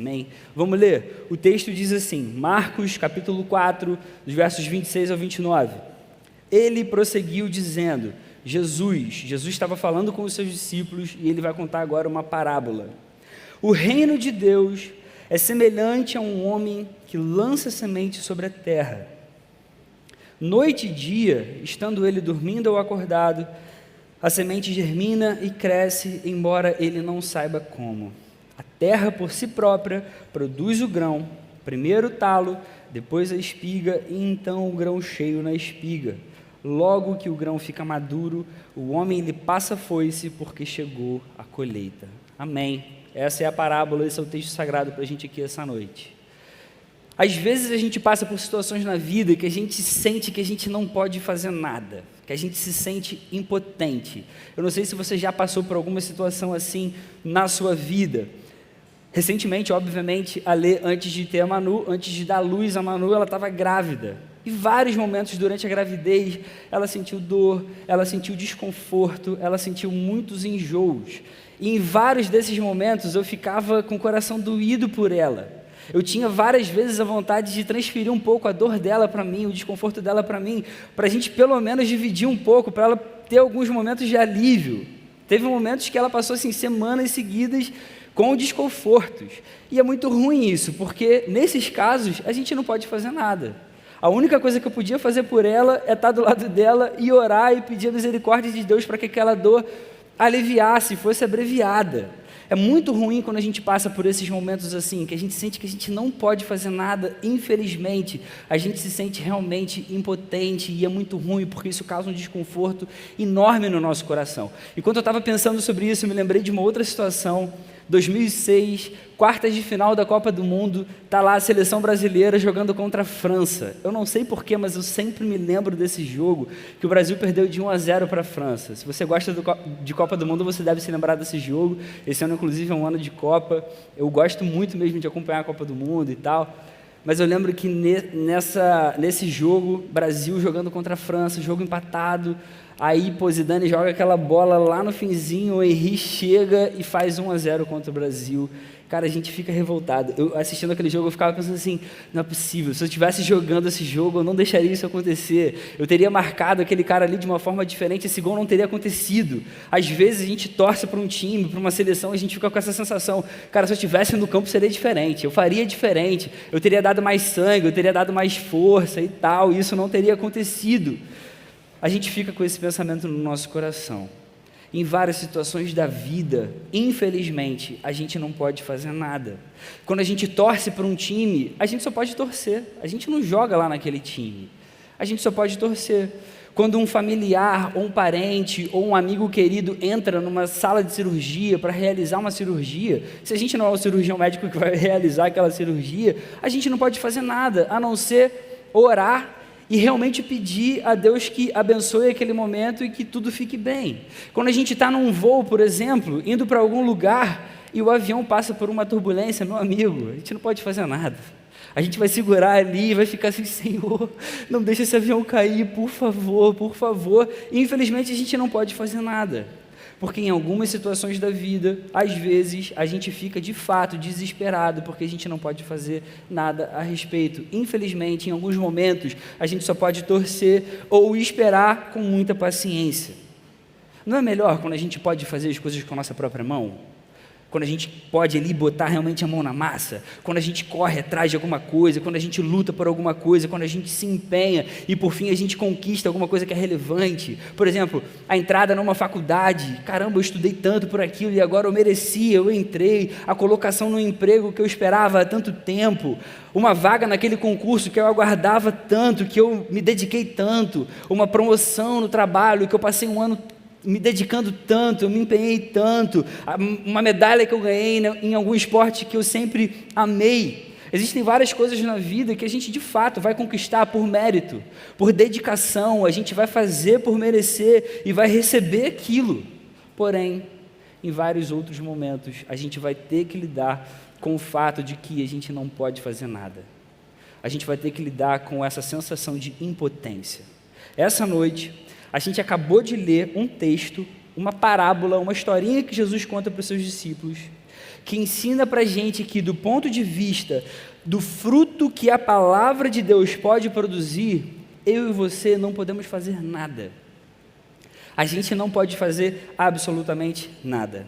Amém? Vamos ler? O texto diz assim, Marcos capítulo 4, dos versos 26 ao 29. Ele prosseguiu dizendo, Jesus estava falando com os seus discípulos e ele vai contar agora uma parábola. O reino de Deus é semelhante a um homem que lança semente sobre a terra. Noite e dia, estando ele dormindo ou acordado, a semente germina e cresce, embora ele não saiba como. A terra por si própria produz o grão, primeiro o talo, depois a espiga e então o grão cheio na espiga. Logo que o grão fica maduro, o homem lhe passa a foice porque chegou a colheita. Amém. Essa é a parábola, esse é o texto sagrado para a gente aqui essa noite. Às vezes a gente passa por situações na vida que a gente sente que a gente não pode fazer nada, que a gente se sente impotente. Eu não sei se você já passou por alguma situação assim na sua vida. Recentemente, obviamente, a Lê, antes de ter a Manu, antes de dar luz a Manu, ela estava grávida. E vários momentos durante a gravidez, ela sentiu dor, ela sentiu desconforto, ela sentiu muitos enjoos. E em vários desses momentos, eu ficava com o coração doído por ela. Eu tinha várias vezes a vontade de transferir um pouco a dor dela para mim, o desconforto dela para mim, para a gente pelo menos dividir um pouco, para ela ter alguns momentos de alívio. Teve momentos que ela passou assim, semanas seguidas com desconfortos. E é muito ruim isso, porque nesses casos a gente não pode fazer nada. A única coisa que eu podia fazer por ela é estar do lado dela e orar e pedir a misericórdia de Deus para que aquela dor aliviasse, fosse abreviada. É muito ruim quando a gente passa por esses momentos assim, que a gente sente que a gente não pode fazer nada, infelizmente, a gente se sente realmente impotente e é muito ruim, porque isso causa um desconforto enorme no nosso coração. Enquanto eu estava pensando sobre isso, eu me lembrei de uma outra situação, 2006, quartas de final da Copa do Mundo, está lá a seleção brasileira jogando contra a França. Eu não sei porquê, mas eu sempre me lembro desse jogo, que o Brasil perdeu de 1-0 para a França. Se você gosta de Copa do Mundo, você deve se lembrar desse jogo. Esse ano, inclusive, é um ano de Copa. Eu gosto muito mesmo de acompanhar a Copa do Mundo e tal. Mas eu lembro que nesse jogo, Brasil jogando contra a França, jogo empatado, aí Zidane joga aquela bola lá no finzinho, o Henry chega e faz 1-0 contra o Brasil. Cara, a gente fica revoltado. Eu assistindo aquele jogo, eu ficava pensando assim, não é possível, se eu estivesse jogando esse jogo, eu não deixaria isso acontecer. Eu teria marcado aquele cara ali de uma forma diferente, esse gol não teria acontecido. Às vezes a gente torce para um time, para uma seleção, a gente fica com essa sensação, cara, se eu estivesse no campo seria diferente, eu faria diferente, eu teria dado mais sangue, eu teria dado mais força e tal, e isso não teria acontecido. A gente fica com esse pensamento no nosso coração. Em várias situações da vida, infelizmente, a gente não pode fazer nada. Quando a gente torce para um time, a gente só pode torcer. A gente não joga lá naquele time. A gente só pode torcer. Quando um familiar, ou um parente, ou um amigo querido entra numa sala de cirurgia para realizar uma cirurgia, se a gente não é o cirurgião médico que vai realizar aquela cirurgia, a gente não pode fazer nada, a não ser orar e realmente pedir a Deus que abençoe aquele momento e que tudo fique bem. Quando a gente está num voo, por exemplo, indo para algum lugar e o avião passa por uma turbulência, meu amigo, a gente não pode fazer nada. A gente vai segurar ali e vai ficar assim, Senhor, não deixa esse avião cair, por favor, por favor. E infelizmente a gente não pode fazer nada. Porque em algumas situações da vida, às vezes, a gente fica de fato desesperado, porque a gente não pode fazer nada a respeito. Infelizmente, em alguns momentos, a gente só pode torcer ou esperar com muita paciência. Não é melhor quando a gente pode fazer as coisas com a nossa própria mão? Quando a gente pode ali botar realmente a mão na massa, quando a gente corre atrás de alguma coisa, quando a gente luta por alguma coisa, quando a gente se empenha e por fim a gente conquista alguma coisa que é relevante. Por exemplo, a entrada numa faculdade, caramba, eu estudei tanto por aquilo e agora eu merecia, eu entrei, a colocação no emprego que eu esperava há tanto tempo, uma vaga naquele concurso que eu aguardava tanto, que eu me dediquei tanto, uma promoção no trabalho que eu passei um ano me dedicando tanto, eu me empenhei tanto, uma medalha que eu ganhei em algum esporte que eu sempre amei. Existem várias coisas na vida que a gente de fato vai conquistar por mérito, por dedicação, a gente vai fazer por merecer e vai receber aquilo. Porém, em vários outros momentos, a gente vai ter que lidar com o fato de que a gente não pode fazer nada. A gente vai ter que lidar com essa sensação de impotência. Essa noite, a gente acabou de ler um texto, uma parábola, uma historinha que Jesus conta para os seus discípulos, que ensina para a gente que, do ponto de vista do fruto que a palavra de Deus pode produzir, eu e você não podemos fazer nada. A gente não pode fazer absolutamente nada.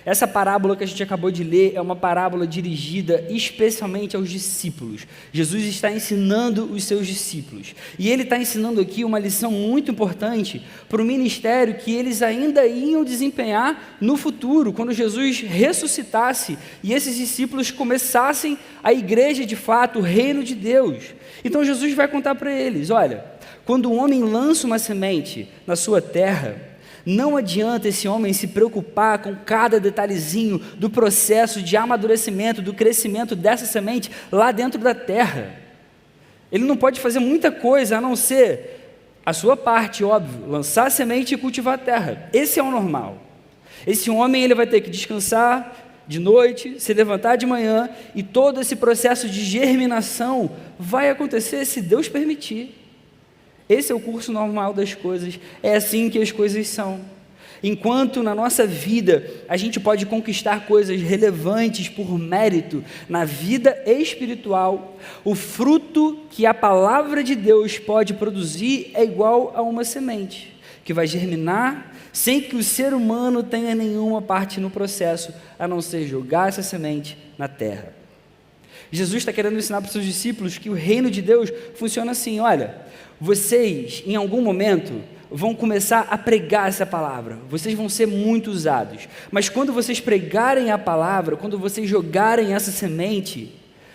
Essa parábola que a gente acabou de ler é uma parábola dirigida especialmente aos discípulos. Jesus está ensinando os seus discípulos. E ele está ensinando aqui uma lição muito importante para o ministério que eles ainda iam desempenhar no futuro, quando Jesus ressuscitasse e esses discípulos começassem a igreja de fato, o reino de Deus. Então Jesus vai contar para eles, olha, quando um homem lança uma semente na sua terra, não adianta esse homem se preocupar com cada detalhezinho do processo de amadurecimento, do crescimento dessa semente lá dentro da terra. Ele não pode fazer muita coisa a não ser a sua parte, óbvio, lançar a semente e cultivar a terra. Esse é o normal. Esse homem ele vai ter que descansar de noite, se levantar de manhã, e todo esse processo de germinação vai acontecer se Deus permitir. Esse é o curso normal das coisas, é assim que as coisas são. Enquanto na nossa vida a gente pode conquistar coisas relevantes por mérito na vida espiritual, o fruto que a palavra de Deus pode produzir é igual a uma semente, que vai germinar sem que o ser humano tenha nenhuma parte no processo, a não ser jogar essa semente na terra. Jesus está querendo ensinar para os seus discípulos que o reino de Deus funciona assim, olha, vocês, em algum momento, vão começar a pregar essa palavra, vocês vão ser muito usados, mas quando vocês pregarem a palavra, quando vocês jogarem essa semente,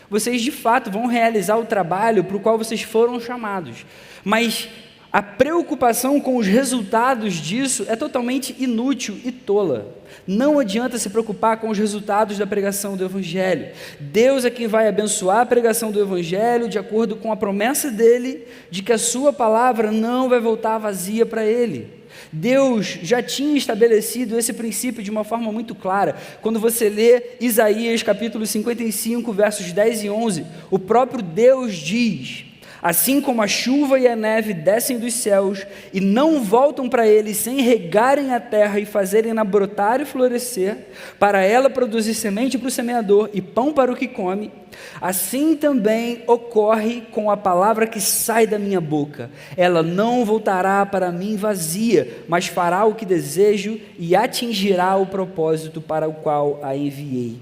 vocês de fato vão realizar o trabalho para o qual vocês foram chamados, mas a preocupação com os resultados disso é totalmente inútil e tola. Não adianta se preocupar com os resultados da pregação do Evangelho. Deus é quem vai abençoar a pregação do Evangelho de acordo com a promessa dele de que a sua palavra não vai voltar vazia para ele. Deus já tinha estabelecido esse princípio de uma forma muito clara. Quando você lê Isaías capítulo 55, versos 10 e 11, o próprio Deus diz: assim como a chuva e a neve descem dos céus e não voltam para ele sem regarem a terra e fazerem-na brotar e florescer, para ela produzir semente para o semeador e pão para o que come, assim também ocorre com a palavra que sai da minha boca. Ela não voltará para mim vazia, mas fará o que desejo e atingirá o propósito para o qual a enviei.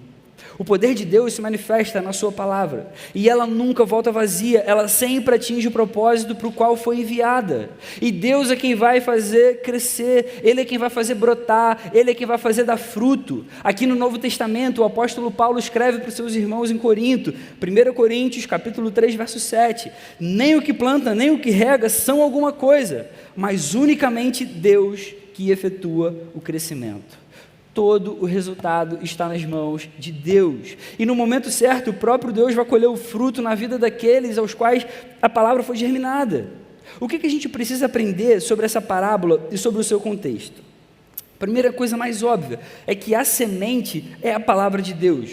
O poder de Deus se manifesta na sua palavra, e ela nunca volta vazia, ela sempre atinge o propósito para o qual foi enviada, e Deus é quem vai fazer crescer, Ele é quem vai fazer brotar, Ele é quem vai fazer dar fruto. Aqui no Novo Testamento, o apóstolo Paulo escreve para os seus irmãos em Corinto, 1 Coríntios capítulo 3, verso 7, nem o que planta, nem o que rega são alguma coisa, mas unicamente Deus que efetua o crescimento. Todo o resultado está nas mãos de Deus, e no momento certo o próprio Deus vai colher o fruto na vida daqueles aos quais a palavra foi germinada. O que a gente precisa aprender sobre essa parábola e sobre o seu contexto? A primeira coisa mais óbvia é que a semente é a palavra de Deus.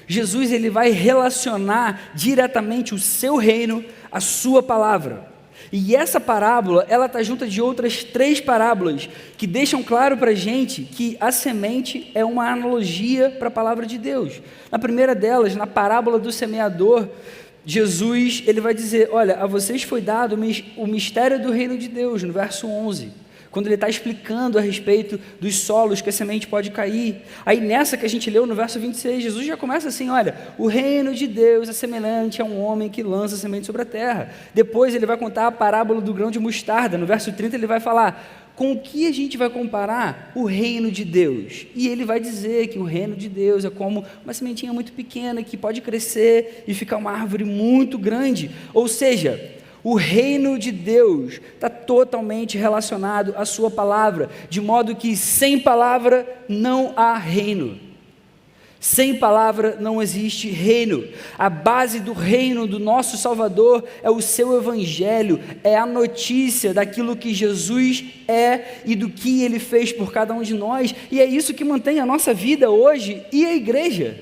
Jesus ele vai relacionar diretamente o seu reino à sua palavra. E essa parábola, ela está junta de outras 3 parábolas que deixam claro para a gente que a semente é uma analogia para a palavra de Deus. Na primeira delas, na parábola do semeador, Jesus ele vai dizer, olha, a vocês foi dado o mistério do reino de Deus, no verso 11. Quando ele está explicando a respeito dos solos que a semente pode cair. Aí nessa que a gente leu no verso 26, Jesus já começa assim, olha, o reino de Deus é semelhante a um homem que lança semente sobre a terra. Depois ele vai contar a parábola do grão de mostarda, no verso 30 ele vai falar, com o que a gente vai comparar o reino de Deus? E ele vai dizer que o reino de Deus é como uma sementinha muito pequena que pode crescer e ficar uma árvore muito grande, ou seja, o reino de Deus está totalmente relacionado à sua palavra, de modo que sem palavra não há reino. Sem palavra não existe reino. A base do reino do nosso Salvador é o seu evangelho, é a notícia daquilo que Jesus é e do que Ele fez por cada um de nós, e é isso que mantém a nossa vida hoje e a igreja.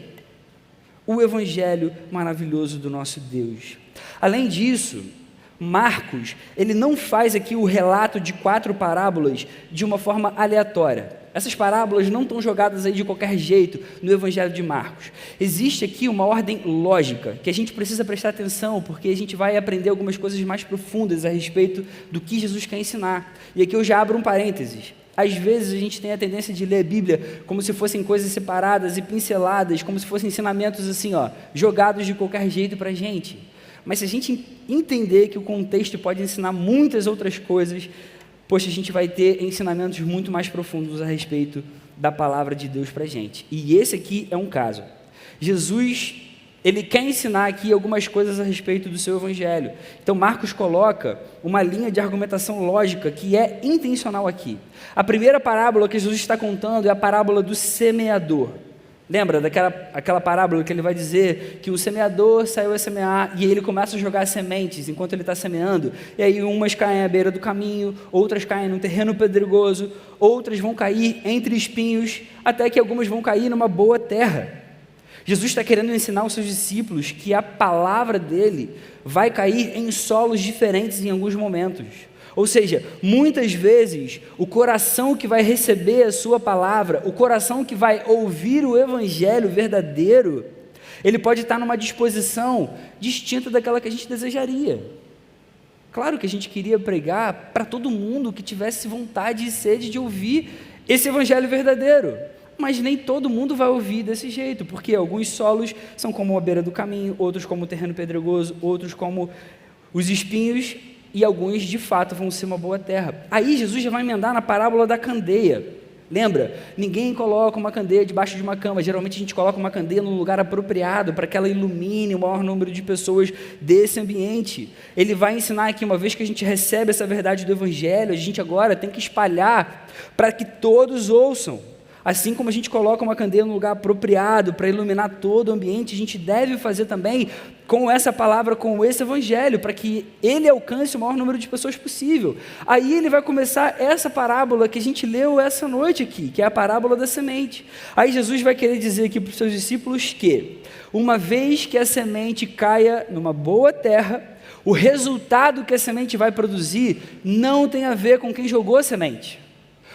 O evangelho maravilhoso do nosso Deus. Além disso, Marcos, ele não faz aqui o relato de 4 parábolas de uma forma aleatória. Essas parábolas não estão jogadas aí de qualquer jeito no Evangelho de Marcos. Existe aqui uma ordem lógica que a gente precisa prestar atenção, porque a gente vai aprender algumas coisas mais profundas a respeito do que Jesus quer ensinar. E aqui eu já abro um parênteses. Às vezes a gente tem a tendência de ler a Bíblia como se fossem coisas separadas e pinceladas, como se fossem ensinamentos assim, jogados de qualquer jeito para a gente. Mas se a gente entender que o contexto pode ensinar muitas outras coisas, poxa, a gente vai ter ensinamentos muito mais profundos a respeito da palavra de Deus para a gente. E esse aqui é um caso. Jesus, ele quer ensinar aqui algumas coisas a respeito do seu evangelho. Então Marcos coloca uma linha de argumentação lógica que é intencional aqui. A primeira parábola que Jesus está contando é a parábola do semeador. Lembra daquela parábola que ele vai dizer que o semeador saiu a semear e ele começa a jogar sementes enquanto ele está semeando, e aí umas caem à beira do caminho, outras caem num terreno pedregoso, outras vão cair entre espinhos, até que algumas vão cair numa boa terra. Jesus está querendo ensinar aos seus discípulos que a palavra dele vai cair em solos diferentes em alguns momentos. Ou seja, muitas vezes o coração que vai receber a sua palavra, o coração que vai ouvir o evangelho verdadeiro, ele pode estar numa disposição distinta daquela que a gente desejaria. Claro que a gente queria pregar para todo mundo que tivesse vontade e sede de ouvir esse evangelho verdadeiro, mas nem todo mundo vai ouvir desse jeito, porque alguns solos são como a beira do caminho, outros como o terreno pedregoso, outros como os espinhos, e alguns de fato vão ser uma boa terra. Aí Jesus já vai emendar na parábola da candeia. Lembra? Ninguém coloca uma candeia debaixo de uma cama. Geralmente a gente coloca uma candeia num lugar apropriado para que ela ilumine o maior número de pessoas desse ambiente. Ele vai ensinar que uma vez que a gente recebe essa verdade do evangelho, a gente agora tem que espalhar para que todos ouçam. Assim como a gente coloca uma candeia no lugar apropriado para iluminar todo o ambiente, a gente deve fazer também com essa palavra, com esse evangelho, para que ele alcance o maior número de pessoas possível. Aí ele vai começar essa parábola que a gente leu essa noite aqui, que é a parábola da semente. Aí Jesus vai querer dizer aqui para os seus discípulos que, uma vez que a semente caia numa boa terra, o resultado que a semente vai produzir não tem a ver com quem jogou a semente.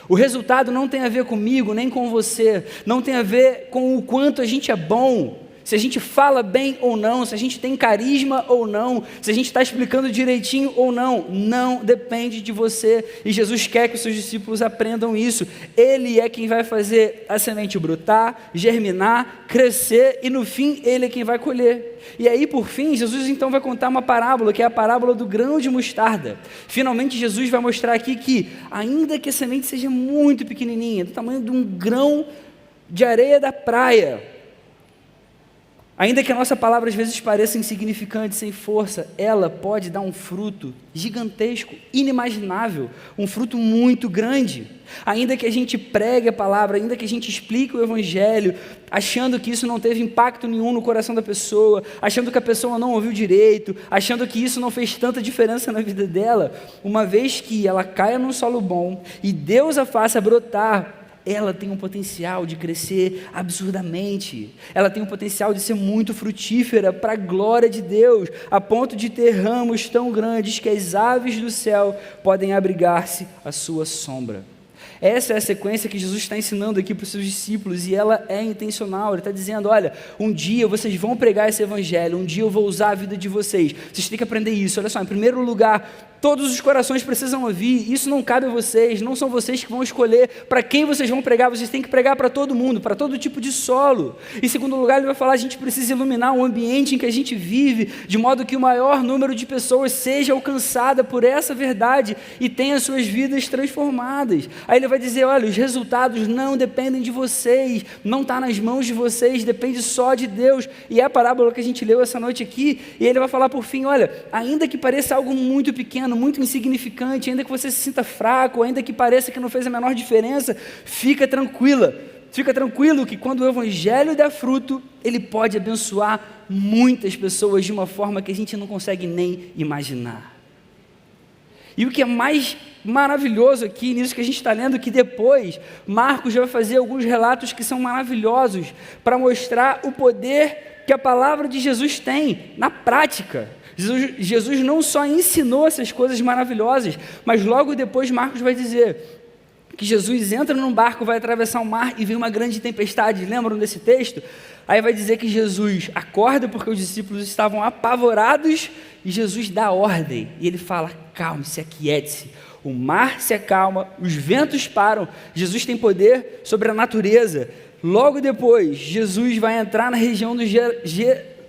O resultado não tem a ver comigo, nem com você, não tem a ver com o quanto a gente é bom, se a gente fala bem ou não, se a gente tem carisma ou não, se a gente está explicando direitinho ou não, não depende de você, e Jesus quer que os seus discípulos aprendam isso. Ele é quem vai fazer a semente brotar, germinar, crescer, e no fim ele é quem vai colher. E aí por fim, Jesus então vai contar uma parábola, que é a parábola do grão de mostarda. Finalmente Jesus vai mostrar aqui que, ainda que a semente seja muito pequenininha, do tamanho de um grão de areia da praia, ainda que a nossa palavra às vezes pareça insignificante, sem força, ela pode dar um fruto gigantesco, inimaginável, um fruto muito grande. Ainda que a gente pregue a palavra, ainda que a gente explique o evangelho, achando que isso não teve impacto nenhum no coração da pessoa, achando que a pessoa não ouviu direito, achando que isso não fez tanta diferença na vida dela, uma vez que ela caia num solo bom e Deus a faça brotar, ela tem um potencial de crescer absurdamente, ela tem um potencial de ser muito frutífera para a glória de Deus, a ponto de ter ramos tão grandes que as aves do céu podem abrigar-se à sua sombra. Essa é a sequência que Jesus está ensinando aqui para os seus discípulos, e ela é intencional. Ele está dizendo, olha, um dia vocês vão pregar esse evangelho, um dia eu vou usar a vida de vocês têm que aprender isso. Olha só, em primeiro lugar, todos os corações precisam ouvir, isso não cabe a vocês, não são vocês que vão escolher para quem vocês vão pregar, vocês têm que pregar para todo mundo, para todo tipo de solo. Em segundo lugar, ele vai falar, a gente precisa iluminar o ambiente em que a gente vive, de modo que o maior número de pessoas seja alcançada por essa verdade e tenha suas vidas transformadas. Aí ele vai dizer, olha, os resultados não dependem de vocês, não está nas mãos de vocês, depende só de Deus. E é a parábola que a gente leu essa noite aqui, e ele vai falar por fim, olha, ainda que pareça algo muito pequeno, muito insignificante, ainda que você se sinta fraco, ainda que pareça que não fez a menor diferença, fica tranquilo que quando o evangelho dá fruto, ele pode abençoar muitas pessoas de uma forma que a gente não consegue nem imaginar. E o que é mais maravilhoso aqui, nisso que a gente está lendo, que depois Marcos já vai fazer alguns relatos que são maravilhosos, para mostrar o poder que a palavra de Jesus tem na prática. Jesus não só ensinou essas coisas maravilhosas, mas logo depois Marcos vai dizer que Jesus entra num barco, vai atravessar o mar e vem uma grande tempestade. Lembram desse texto? Aí vai dizer que Jesus acorda porque os discípulos estavam apavorados e Jesus dá ordem. E ele fala: calme-se, aquiete-se. O mar se acalma, os ventos param. Jesus tem poder sobre a natureza. Logo depois, Jesus vai entrar na região dos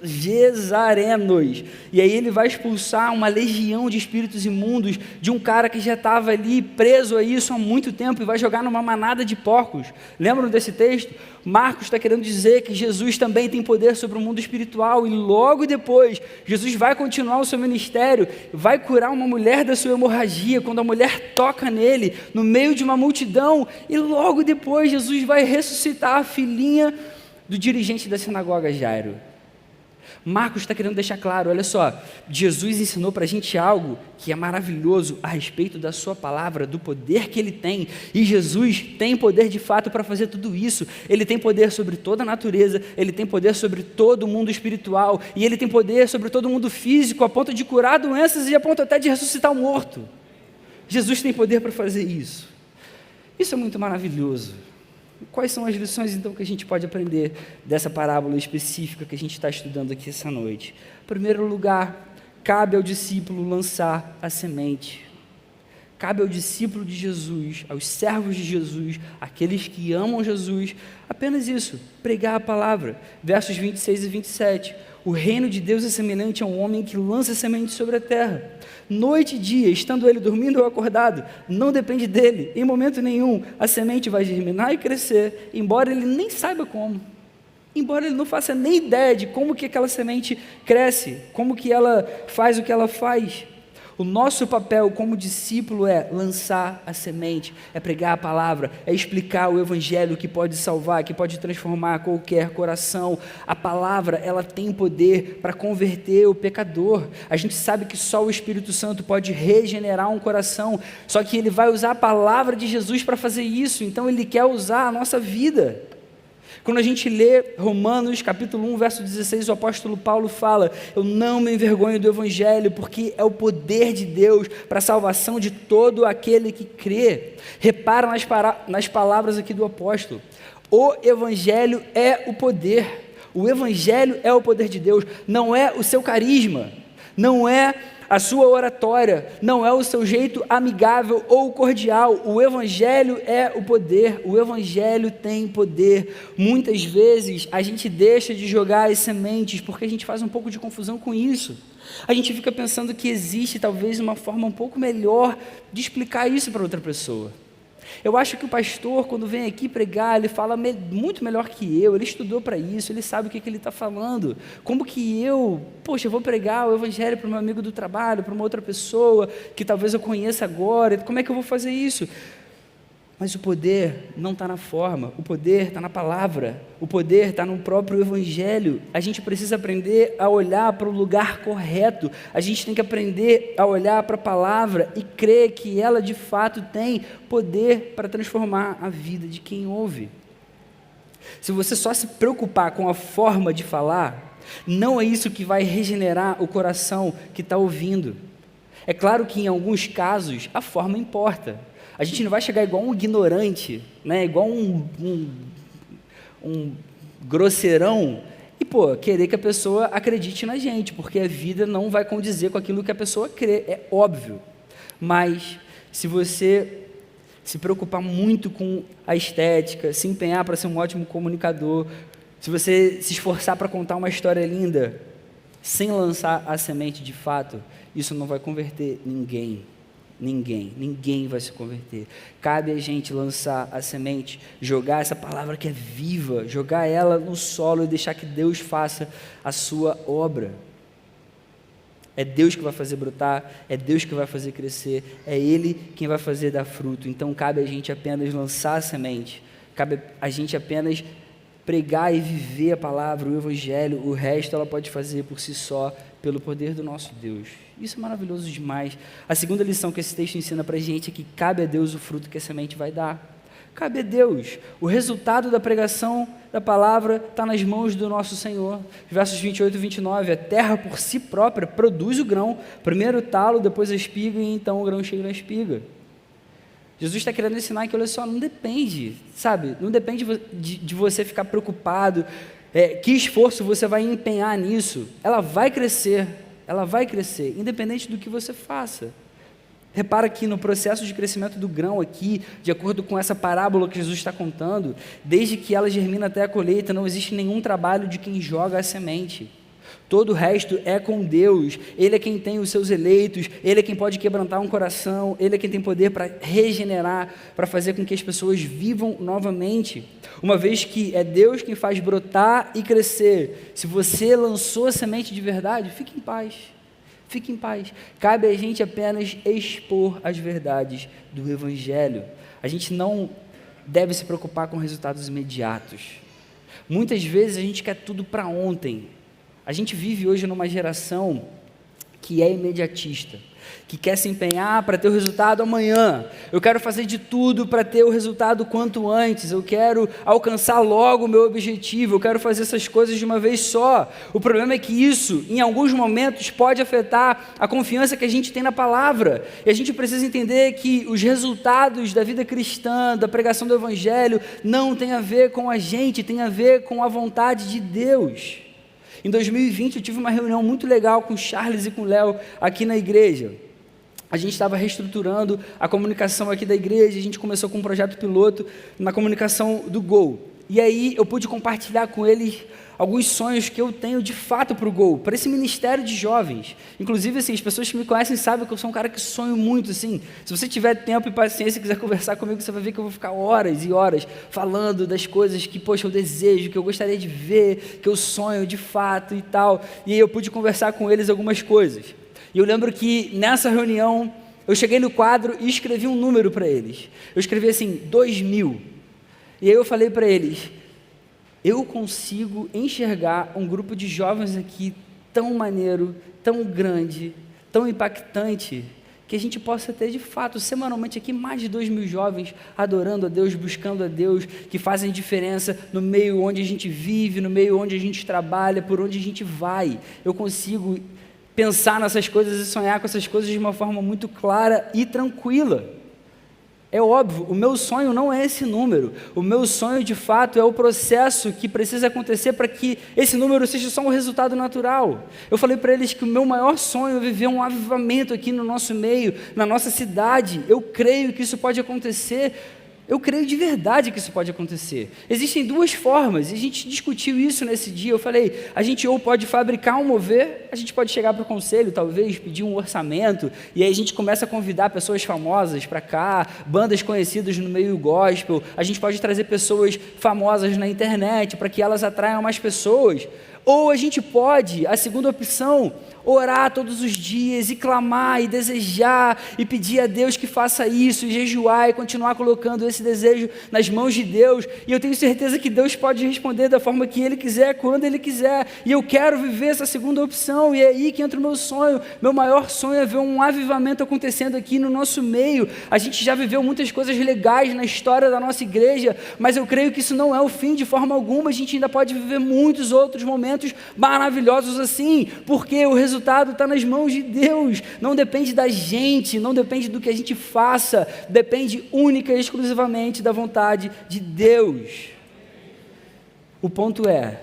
Gesarenos, e aí ele vai expulsar uma legião de espíritos imundos de um cara que já estava ali preso a isso há muito tempo e vai jogar numa manada de porcos. Lembram desse texto? Marcos está querendo dizer que Jesus também tem poder sobre o mundo espiritual, e logo depois Jesus vai continuar o seu ministério, vai curar uma mulher da sua hemorragia, quando a mulher toca nele, no meio de uma multidão, e logo depois Jesus vai ressuscitar a filhinha do dirigente da sinagoga, Jairo. Marcos está querendo deixar claro, olha só, Jesus ensinou para a gente algo que é maravilhoso a respeito da sua palavra, do poder que ele tem, e Jesus tem poder de fato para fazer tudo isso. Ele tem poder sobre toda a natureza, ele tem poder sobre todo o mundo espiritual, e ele tem poder sobre todo o mundo físico, a ponto de curar doenças e a ponto até de ressuscitar o morto. Jesus tem poder para fazer isso. Isso é muito maravilhoso. Quais são as lições, então, que a gente pode aprender dessa parábola específica que a gente está estudando aqui essa noite? Em primeiro lugar, cabe ao discípulo lançar a semente. Cabe ao discípulo de Jesus, aos servos de Jesus, aqueles que amam Jesus, apenas isso, pregar a palavra. Versos 26 e 27. O reino de Deus é semelhante a um homem que lança semente sobre a terra. Noite e dia, estando ele dormindo ou acordado, não depende dele, em momento nenhum. A semente vai germinar e crescer, embora ele nem saiba como. Embora ele não faça nem ideia de como que aquela semente cresce, como que ela faz o que ela faz. O nosso papel como discípulo é lançar a semente, é pregar a palavra, é explicar o evangelho que pode salvar, que pode transformar qualquer coração. A palavra, ela tem poder para converter o pecador. A gente sabe que só o Espírito Santo pode regenerar um coração, só que ele vai usar a palavra de Jesus para fazer isso, então ele quer usar a nossa vida. Quando a gente lê Romanos capítulo 1, verso 16, o apóstolo Paulo fala: eu não me envergonho do evangelho, porque é o poder de Deus para a salvação de todo aquele que crê. Repara nas palavras aqui do apóstolo: o evangelho é o poder. O evangelho é o poder de Deus, não é o seu carisma, não é a sua oratória, não é o seu jeito amigável ou cordial. O evangelho é o poder, o evangelho tem poder. Muitas vezes a gente deixa de jogar as sementes porque a gente faz um pouco de confusão com isso. A gente fica pensando que existe talvez uma forma um pouco melhor de explicar isso para outra pessoa. Eu acho que o pastor, quando vem aqui pregar, ele fala muito melhor que eu, ele estudou para isso, ele sabe o que ele está falando. Como que eu vou pregar o evangelho para o meu amigo do trabalho, para uma outra pessoa que talvez eu conheça agora, como é que eu vou fazer isso? Mas o poder não está na forma, o poder está na palavra, o poder está no próprio evangelho. A gente precisa aprender a olhar para o lugar correto, a gente tem que aprender a olhar para a palavra e crer que ela de fato tem poder para transformar a vida de quem ouve. Se você só se preocupar com a forma de falar, não é isso que vai regenerar o coração que está ouvindo. É claro que em alguns casos a forma importa. A gente não vai chegar igual um ignorante, né? Igual um grosseirão e, querer que a pessoa acredite na gente, porque a vida não vai condizer com aquilo que a pessoa crê, é óbvio. Mas, se você se preocupar muito com a estética, se empenhar para ser um ótimo comunicador, se você se esforçar para contar uma história linda, sem lançar a semente de fato, isso não vai converter ninguém. Ninguém vai se converter. Cabe a gente lançar a semente, jogar essa palavra que é viva, jogar ela no solo e deixar que Deus faça a sua obra. É Deus que vai fazer brotar, é Deus que vai fazer crescer, é Ele quem vai fazer dar fruto. Então cabe a gente apenas lançar a semente, cabe a gente apenas pregar e viver a palavra, o evangelho. O resto ela pode fazer por si só, pelo poder do nosso Deus. Isso é maravilhoso demais. A segunda lição que esse texto ensina para a gente é que cabe a Deus o fruto que a semente vai dar. Cabe a Deus. O resultado da pregação da palavra está nas mãos do nosso Senhor. Versos 28 e 29, a terra por si própria produz o grão, primeiro o talo, depois a espiga e então o grão chega na espiga. Jesus está querendo ensinar que, olha só, não depende, sabe? Não depende de você ficar preocupado, que esforço você vai empenhar nisso. Ela vai crescer, independente do que você faça. Repara que no processo de crescimento do grão aqui, de acordo com essa parábola que Jesus está contando, desde que ela germina até a colheita, não existe nenhum trabalho de quem joga a semente. Todo o resto é com Deus. Ele é quem tem os seus eleitos, Ele é quem pode quebrantar um coração, Ele é quem tem poder para regenerar, para fazer com que as pessoas vivam novamente. Uma vez que é Deus quem faz brotar e crescer, se você lançou a semente de verdade, fique em paz. Fique em paz. Cabe a gente apenas expor as verdades do Evangelho. A gente não deve se preocupar com resultados imediatos. Muitas vezes a gente quer tudo para ontem. A gente vive hoje numa geração que é imediatista, que quer se empenhar para ter o resultado amanhã. Eu quero fazer de tudo para ter o resultado quanto antes. Eu quero alcançar logo o meu objetivo. Eu quero fazer essas coisas de uma vez só. O problema é que isso, em alguns momentos, pode afetar a confiança que a gente tem na palavra. E a gente precisa entender que os resultados da vida cristã, da pregação do Evangelho, não tem a ver com a gente, tem a ver com a vontade de Deus. Em 2020 eu tive uma reunião muito legal com o Charles e com o Léo aqui na igreja. A gente estava reestruturando a comunicação aqui da igreja, a gente começou com um projeto piloto na comunicação do Gol. E aí eu pude compartilhar com eles alguns sonhos que eu tenho de fato para o Gol, para esse ministério de jovens. Inclusive, assim, as pessoas que me conhecem sabem que eu sou um cara que sonho muito, assim. Se você tiver tempo e paciência e quiser conversar comigo, você vai ver que eu vou ficar horas e horas falando das coisas que, poxa, eu desejo, que eu gostaria de ver, que eu sonho de fato e tal. E aí eu pude conversar com eles algumas coisas. E eu lembro que nessa reunião, eu cheguei no quadro e escrevi um número para eles. Eu escrevi assim, 2000. E aí eu falei para eles, eu consigo enxergar um grupo de jovens aqui tão maneiro, tão grande, tão impactante, que a gente possa ter de fato, semanalmente aqui, mais de 2.000 jovens adorando a Deus, buscando a Deus, que fazem diferença no meio onde a gente vive, no meio onde a gente trabalha, por onde a gente vai. Eu consigo pensar nessas coisas e sonhar com essas coisas de uma forma muito clara e tranquila. É óbvio, o meu sonho não é esse número. O meu sonho, de fato, é o processo que precisa acontecer para que esse número seja só um resultado natural. Eu falei para eles que o meu maior sonho é viver um avivamento aqui no nosso meio, na nossa cidade. Eu creio que isso pode acontecer. Eu creio de verdade que isso pode acontecer. Existem duas formas, e a gente discutiu isso nesse dia. Eu falei, a gente ou pode fabricar um mover, a gente pode chegar para o conselho, talvez, pedir um orçamento, e aí a gente começa a convidar pessoas famosas para cá, bandas conhecidas no meio gospel, a gente pode trazer pessoas famosas na internet para que elas atraiam mais pessoas. Ou a gente pode, a segunda opção, orar todos os dias e clamar e desejar e pedir a Deus que faça isso e jejuar e continuar colocando esse desejo nas mãos de Deus, e eu tenho certeza que Deus pode responder da forma que Ele quiser, quando Ele quiser, e eu quero viver essa segunda opção, e é aí que entra o meu sonho. Meu maior sonho é ver um avivamento acontecendo aqui no nosso meio. A gente já viveu muitas coisas legais na história da nossa igreja, mas eu creio que isso não é o fim de forma alguma. A gente ainda pode viver muitos outros momentos maravilhosos assim, porque o resultado está nas mãos de Deus, não depende da gente, não depende do que a gente faça, depende única e exclusivamente da vontade de Deus. O ponto é,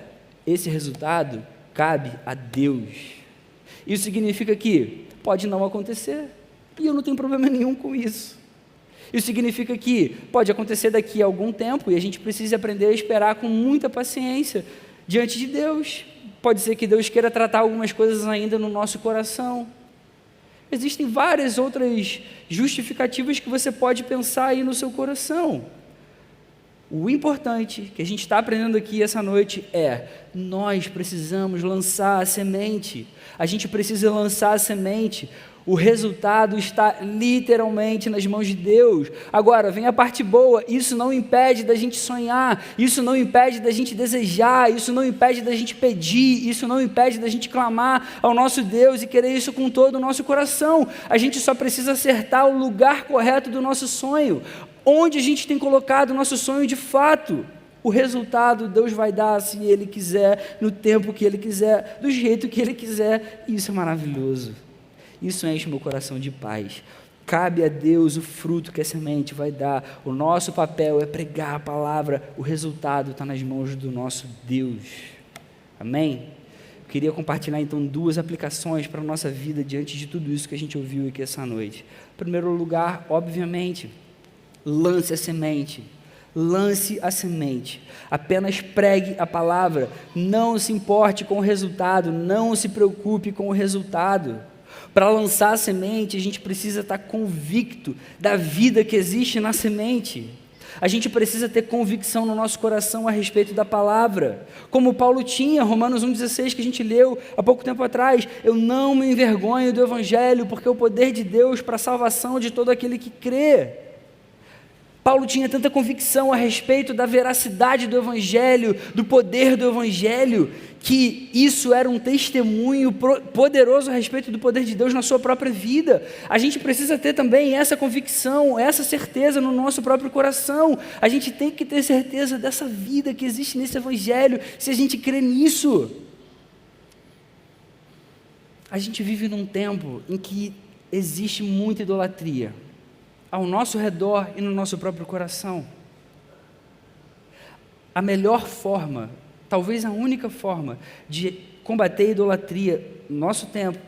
esse resultado cabe a Deus. Isso significa que pode não acontecer, e eu não tenho problema nenhum com isso. Isso significa que pode acontecer daqui a algum tempo, e a gente precisa aprender a esperar com muita paciência diante de Deus. Pode ser que Deus queira tratar algumas coisas ainda no nosso coração. Existem várias outras justificativas que você pode pensar aí no seu coração. O importante que a gente está aprendendo aqui essa noite é, nós precisamos lançar a semente. A gente precisa lançar a semente. O resultado está literalmente nas mãos de Deus. Agora, vem a parte boa, isso não impede da gente sonhar, isso não impede da gente desejar, isso não impede da gente pedir, isso não impede da gente clamar ao nosso Deus e querer isso com todo o nosso coração. A gente só precisa acertar o lugar correto do nosso sonho. Onde a gente tem colocado o nosso sonho de fato? O resultado Deus vai dar se Ele quiser, no tempo que Ele quiser, do jeito que Ele quiser. E isso é maravilhoso. Isso enche meu coração de paz. Cabe a Deus o fruto que a semente vai dar. O nosso papel é pregar a palavra. O resultado está nas mãos do nosso Deus. Amém? Eu queria compartilhar então 2 aplicações para a nossa vida diante de tudo isso que a gente ouviu aqui essa noite. Em primeiro lugar, obviamente, lance a semente. Lance a semente. Apenas pregue a palavra. Não se importe com o resultado. Não se preocupe com o resultado. Para lançar a semente, a gente precisa estar convicto da vida que existe na semente. A gente precisa ter convicção no nosso coração a respeito da palavra. Como Paulo tinha, Romanos 1,16, que a gente leu há pouco tempo atrás. Eu não me envergonho do Evangelho, porque é o poder de Deus para a salvação de todo aquele que crê. Paulo tinha tanta convicção a respeito da veracidade do Evangelho, do poder do Evangelho, que isso era um testemunho poderoso a respeito do poder de Deus na sua própria vida. A gente precisa ter também essa convicção, essa certeza no nosso próprio coração. A gente tem que ter certeza dessa vida que existe nesse Evangelho, se a gente crê nisso. A gente vive num tempo em que existe muita idolatria ao nosso redor e no nosso próprio coração. A melhor forma, talvez a única forma de combater a idolatria no nosso tempo,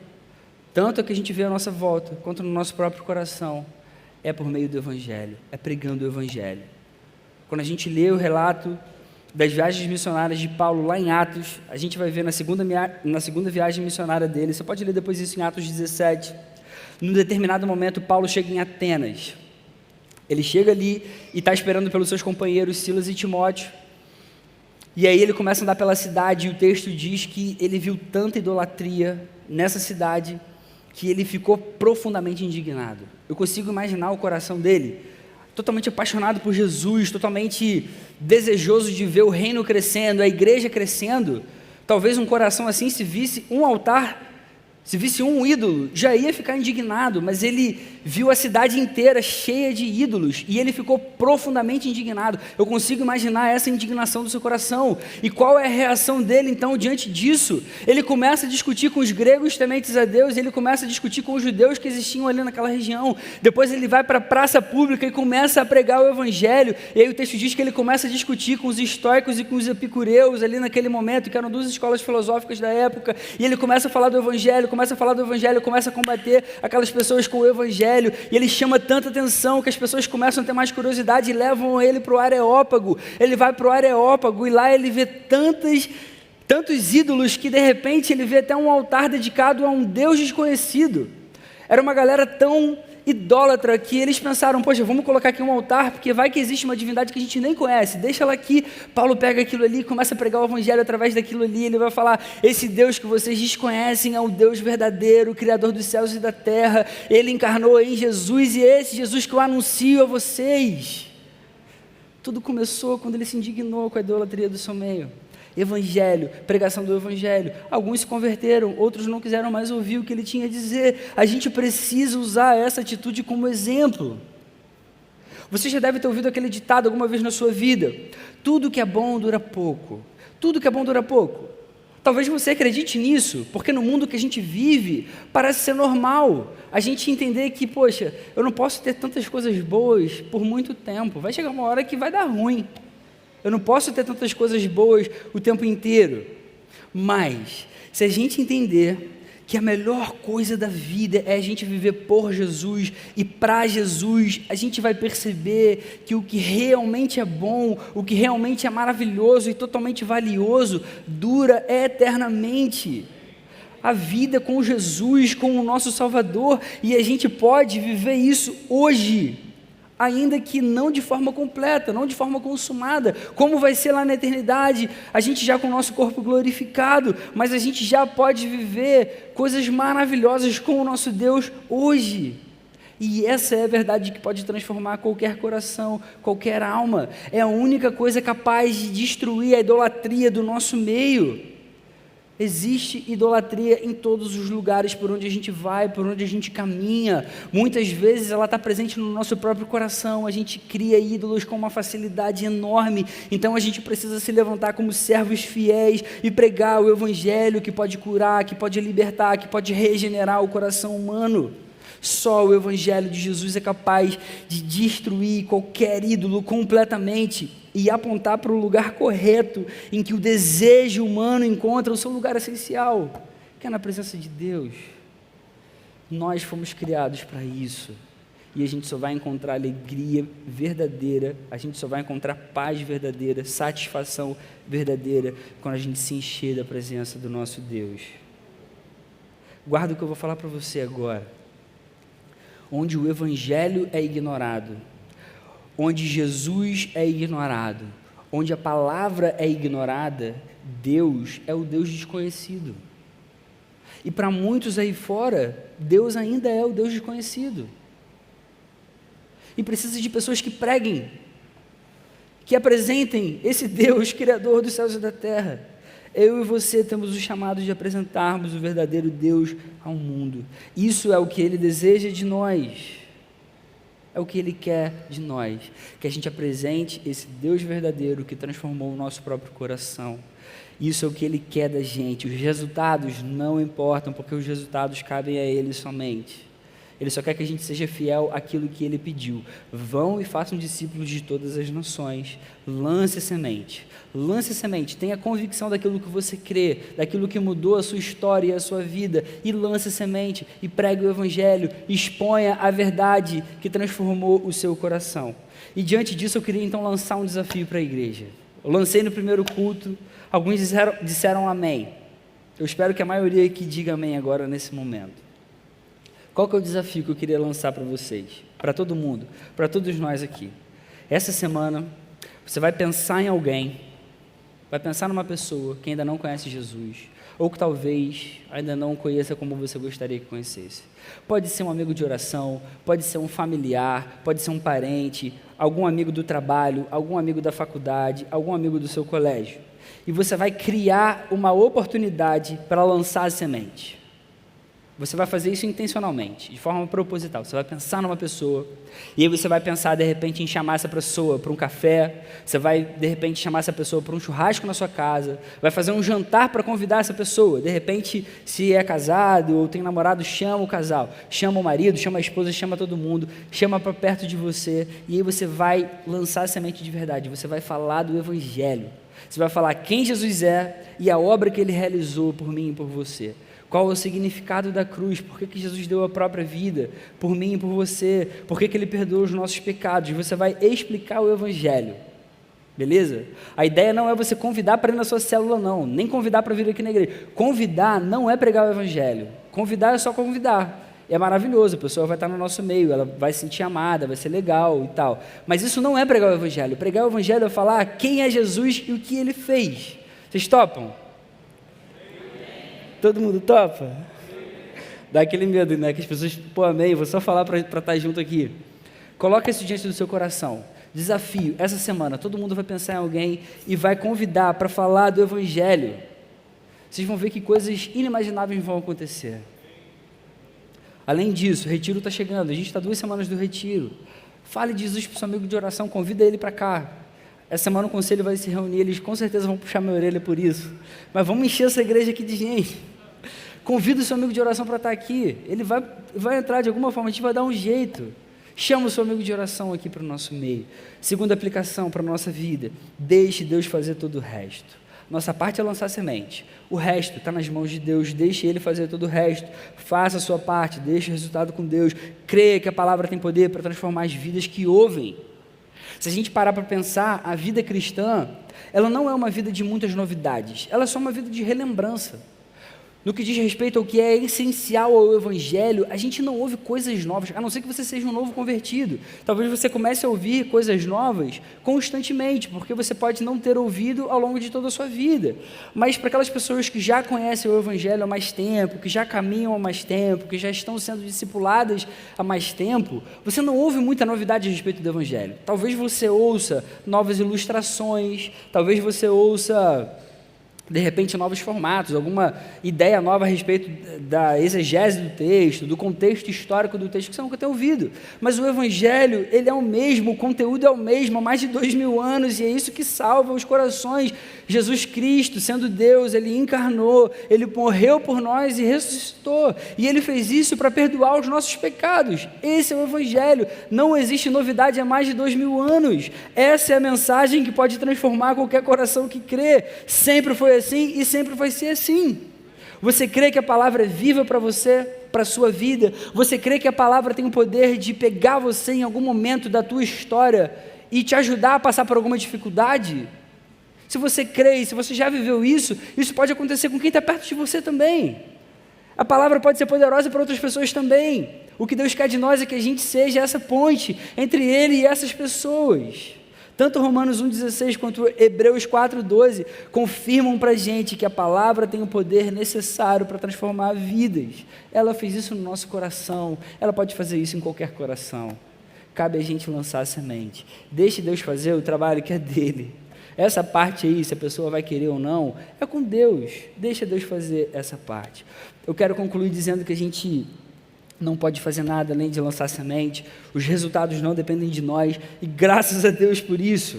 tanto a que a gente vê à nossa volta, quanto no nosso próprio coração, é por meio do Evangelho, é pregando o Evangelho. Quando a gente lê o relato das viagens missionárias de Paulo lá em Atos, a gente vai ver na segunda viagem missionária dele, você pode ler depois isso em Atos 17, num determinado momento, Paulo chega em Atenas. Ele chega ali e está esperando pelos seus companheiros Silas e Timóteo. E aí ele começa a andar pela cidade e o texto diz que ele viu tanta idolatria nessa cidade que ele ficou profundamente indignado. Eu consigo imaginar o coração dele, totalmente apaixonado por Jesus, totalmente desejoso de ver o reino crescendo, a igreja crescendo. Talvez um coração assim, se visse um altar, se visse um ídolo, já ia ficar indignado, mas ele viu a cidade inteira cheia de ídolos e ele ficou profundamente indignado. Eu consigo imaginar essa indignação do seu coração. E qual é a reação dele então diante disso? Ele começa a discutir com os gregos tementes a Deus, ele começa a discutir com os judeus que existiam ali naquela região. Depois ele vai para a praça pública e começa a pregar o evangelho. E aí o texto diz que ele começa a discutir com os estoicos e com os epicureus ali naquele momento, que eram 2 escolas filosóficas da época. E ele começa a falar do evangelho, começa a combater aquelas pessoas com o evangelho, e ele chama tanta atenção que as pessoas começam a ter mais curiosidade e levam ele para o Areópago. Ele vai para o Areópago e lá ele vê tantos ídolos que de repente ele vê até um altar dedicado a um Deus desconhecido. Era uma galera tão idólatra que eles pensaram, poxa, vamos colocar aqui um altar, porque vai que existe uma divindade que a gente nem conhece, deixa ela aqui. Paulo pega aquilo ali e começa a pregar o evangelho através daquilo ali. Ele vai falar, esse Deus que vocês desconhecem é o Deus verdadeiro, o Criador dos céus e da terra. Ele encarnou em Jesus, e esse Jesus que eu anuncio a vocês. Tudo começou quando ele se indignou com a idolatria do seu meio. Evangelho, pregação do evangelho. Alguns se converteram, outros não quiseram mais ouvir o que ele tinha a dizer. A gente precisa usar essa atitude como exemplo. Você já deve ter ouvido aquele ditado alguma vez na sua vida: tudo que é bom dura pouco. Tudo que é bom dura pouco. Talvez você acredite nisso, porque no mundo que a gente vive, parece ser normal a gente entender que, poxa, eu não posso ter tantas coisas boas por muito tempo. Vai chegar uma hora que vai dar ruim. Eu não posso ter tantas coisas boas o tempo inteiro. Mas, se a gente entender que a melhor coisa da vida é a gente viver por Jesus e para Jesus, a gente vai perceber que o que realmente é bom, o que realmente é maravilhoso e totalmente valioso, dura eternamente. A vida com Jesus, com o nosso Salvador, e a gente pode viver isso hoje, ainda que não de forma completa, não de forma consumada. Como vai ser lá na eternidade, a gente já com o nosso corpo glorificado, mas a gente já pode viver coisas maravilhosas com o nosso Deus hoje. E essa é a verdade que pode transformar qualquer coração, qualquer alma. É a única coisa capaz de destruir a idolatria do nosso meio. Existe idolatria em todos os lugares por onde a gente vai, por onde a gente caminha. Muitas vezes ela está presente no nosso próprio coração. A gente cria ídolos com uma facilidade enorme. Então a gente precisa se levantar como servos fiéis e pregar o evangelho que pode curar, que pode libertar, que pode regenerar o coração humano. Só o evangelho de Jesus é capaz de destruir qualquer ídolo completamente e apontar para o lugar correto em que o desejo humano encontra o seu lugar essencial, que é na presença de Deus. Nós fomos criados para isso, e a gente só vai encontrar alegria verdadeira, a gente só vai encontrar paz verdadeira, satisfação verdadeira, quando a gente se encher da presença do nosso Deus. Guarda o que eu vou falar para você agora. Onde o evangelho é ignorado, onde Jesus é ignorado, onde a palavra é ignorada, Deus é o Deus desconhecido. E para muitos aí fora, Deus ainda é o Deus desconhecido. E precisa de pessoas que preguem, que apresentem esse Deus, Criador dos céus e da terra. Eu e você temos o chamado de apresentarmos o verdadeiro Deus ao mundo. Isso é o que Ele deseja de nós. É o que Ele quer de nós. Que a gente apresente esse Deus verdadeiro que transformou o nosso próprio coração. Isso é o que Ele quer da gente. Os resultados não importam, porque os resultados cabem a Ele somente. Ele só quer que a gente seja fiel àquilo que Ele pediu. Vão e façam discípulos de todas as nações. Lance semente. Lance semente. Tenha convicção daquilo que você crê, daquilo que mudou a sua história e a sua vida. E lance semente. E pregue o Evangelho. Exponha a verdade que transformou o seu coração. E diante disso eu queria então lançar um desafio para a igreja. Eu lancei no primeiro culto. Alguns disseram amém. Eu espero que a maioria aqui diga amém agora nesse momento. Qual que é o desafio que eu queria lançar para vocês? Para todo mundo, para todos nós aqui. Essa semana, você vai pensar em alguém, vai pensar numa pessoa que ainda não conhece Jesus, ou que talvez ainda não conheça como você gostaria que conhecesse. Pode ser um amigo de oração, pode ser um familiar, pode ser um parente, algum amigo do trabalho, algum amigo da faculdade, algum amigo do seu colégio. E você vai criar uma oportunidade para lançar a semente. Você vai fazer isso intencionalmente, de forma proposital. Você vai pensar numa pessoa, e aí você vai pensar, de repente, em chamar essa pessoa para um café, você vai, de repente, chamar essa pessoa para um churrasco na sua casa, vai fazer um jantar para convidar essa pessoa. De repente, se é casado ou tem namorado, chama o casal, chama o marido, chama a esposa, chama todo mundo, chama para perto de você, e aí você vai lançar a semente de verdade, você vai falar do Evangelho. Você vai falar quem Jesus é e a obra que Ele realizou por mim e por você. Qual é o significado da cruz? Por que Jesus deu a própria vida por mim e por você? Por que Ele perdoou os nossos pecados? Você vai explicar o Evangelho, beleza? A ideia não é você convidar para ir na sua célula, não, nem convidar para vir aqui na igreja. Convidar não é pregar o Evangelho. Convidar é só convidar. É maravilhoso, a pessoa vai estar no nosso meio, ela vai se sentir amada, vai ser legal e tal. Mas isso não é pregar o Evangelho. Pregar o Evangelho é falar quem é Jesus e o que Ele fez. Vocês topam? Todo mundo topa? Dá aquele medo, né? Que as pessoas, pô, amém, vou só falar para estar junto aqui. Coloca isso diante do seu coração. Desafio, essa semana, todo mundo vai pensar em alguém e vai convidar para falar do Evangelho. Vocês vão ver que coisas inimagináveis vão acontecer. Além disso, o retiro está chegando, a gente está 2 semanas do retiro. Fale de Jesus para o seu amigo de oração, convida ele para cá. Essa semana o conselho vai se reunir, eles com certeza vão puxar minha orelha por isso. Mas vamos encher essa igreja aqui de gente. Convida o seu amigo de oração para estar aqui. Ele vai entrar de alguma forma, a gente vai dar um jeito. Chama o seu amigo de oração aqui para o nosso meio. Segunda aplicação para a nossa vida. Deixe Deus fazer todo o resto. Nossa parte é lançar semente. O resto está nas mãos de Deus. Deixe Ele fazer todo o resto. Faça a sua parte. Deixe o resultado com Deus. Creia que a palavra tem poder para transformar as vidas que ouvem. Se a gente parar para pensar, a vida cristã, ela não é uma vida de muitas novidades. Ela é só uma vida de relembrança. No que diz respeito ao que é essencial ao Evangelho, a gente não ouve coisas novas, a não ser que você seja um novo convertido. Talvez você comece a ouvir coisas novas constantemente, porque você pode não ter ouvido ao longo de toda a sua vida. Mas para aquelas pessoas que já conhecem o Evangelho há mais tempo, que já caminham há mais tempo, que já estão sendo discipuladas há mais tempo, você não ouve muita novidade a respeito do Evangelho. Talvez você ouça novas ilustrações, talvez você ouça de repente, novos formatos, alguma ideia nova a respeito da exegese do texto, do contexto histórico do texto que você nunca tem ouvido. Mas o Evangelho, ele é o mesmo, o conteúdo é o mesmo há mais de 2000 anos, e é isso que salva os corações. Jesus Cristo, sendo Deus, ele encarnou, ele morreu por nós e ressuscitou, e ele fez isso para perdoar os nossos pecados. Esse é o Evangelho, não existe novidade há mais de 2000 anos. Essa é a mensagem que pode transformar qualquer coração que crê. Sempre foi assim e sempre vai ser assim. Você crê que a palavra é viva para você, para a sua vida? Você crê que a palavra tem o poder de pegar você em algum momento da tua história e te ajudar a passar por alguma dificuldade? Se você crê, se você já viveu isso, isso pode acontecer com quem está perto de você também. A palavra pode ser poderosa para outras pessoas também. O que Deus quer de nós é que a gente seja essa ponte entre Ele e essas pessoas. Tanto Romanos 1,16 quanto Hebreus 4,12 confirmam para a gente que a palavra tem o poder necessário para transformar vidas. Ela fez isso no nosso coração, ela pode fazer isso em qualquer coração. Cabe a gente lançar a semente. Deixe Deus fazer o trabalho que é dele. Essa parte aí, se a pessoa vai querer ou não, é com Deus. Deixa Deus fazer essa parte. Eu quero concluir dizendo que a gente não pode fazer nada além de lançar semente, os resultados não dependem de nós, e graças a Deus por isso.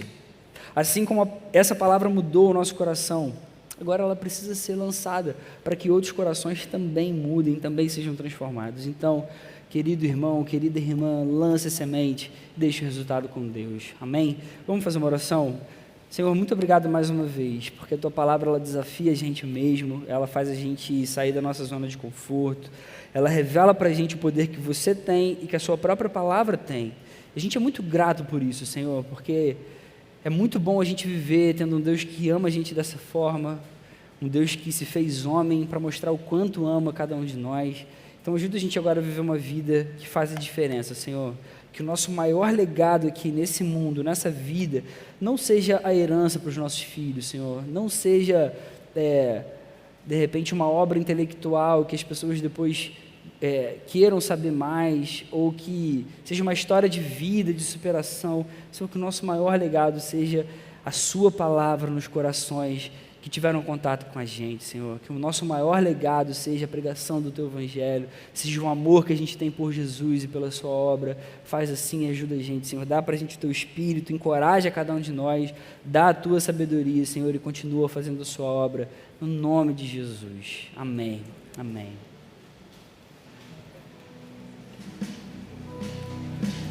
Assim como essa palavra mudou o nosso coração, agora ela precisa ser lançada, para que outros corações também mudem, também sejam transformados. Então, querido irmão, querida irmã, lance a semente, deixe o resultado com Deus, amém? Vamos fazer uma oração? Senhor, muito obrigado mais uma vez, porque a Tua palavra, ela desafia a gente mesmo, ela faz a gente sair da nossa zona de conforto, ela revela para a gente o poder que Você tem e que a Sua própria palavra tem. A gente é muito grato por isso, Senhor, porque é muito bom a gente viver tendo um Deus que ama a gente dessa forma, um Deus que se fez homem para mostrar o quanto ama cada um de nós. Então ajuda a gente agora a viver uma vida que faz a diferença, Senhor. Que o nosso maior legado aqui nesse mundo, nessa vida, não seja a herança para os nossos filhos, Senhor. Não seja, de repente, uma obra intelectual que as pessoas depois queiram saber mais, ou que seja uma história de vida, de superação. Senhor, que o nosso maior legado seja a Sua palavra nos corações que tiveram contato com a gente, Senhor, que o nosso maior legado seja a pregação do Teu Evangelho, seja o amor que a gente tem por Jesus e pela Sua obra. Faz assim e ajuda a gente, Senhor, dá para a gente o Teu Espírito, encoraja cada um de nós, dá a Tua sabedoria, Senhor, e continua fazendo a Sua obra, no nome de Jesus, amém, amém.